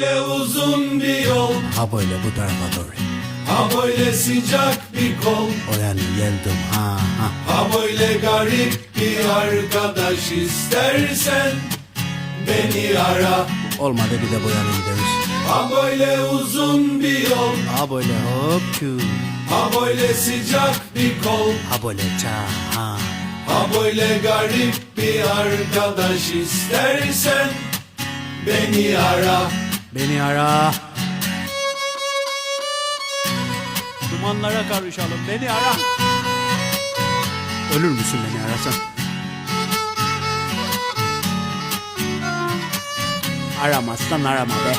Böyle uzun bir yol, Ha böyle bu tarafa doğru. ha böyle sıcak bir kol, O yani geldim ha. ha böyle garip bir arkadaş istersen beni ara. Olmadı bir de bu yana gideriz. Ha böyle uzun bir yol, Ha böyle hop çu. ha böyle sıcak bir kol, Ha böyle ça ha. ha böyle garip bir arkadaş istersen beni ara. Beni ara. Dumanlara karışalım. Beni ara. Ölür müsün beni arasan? Aramazsan arama be.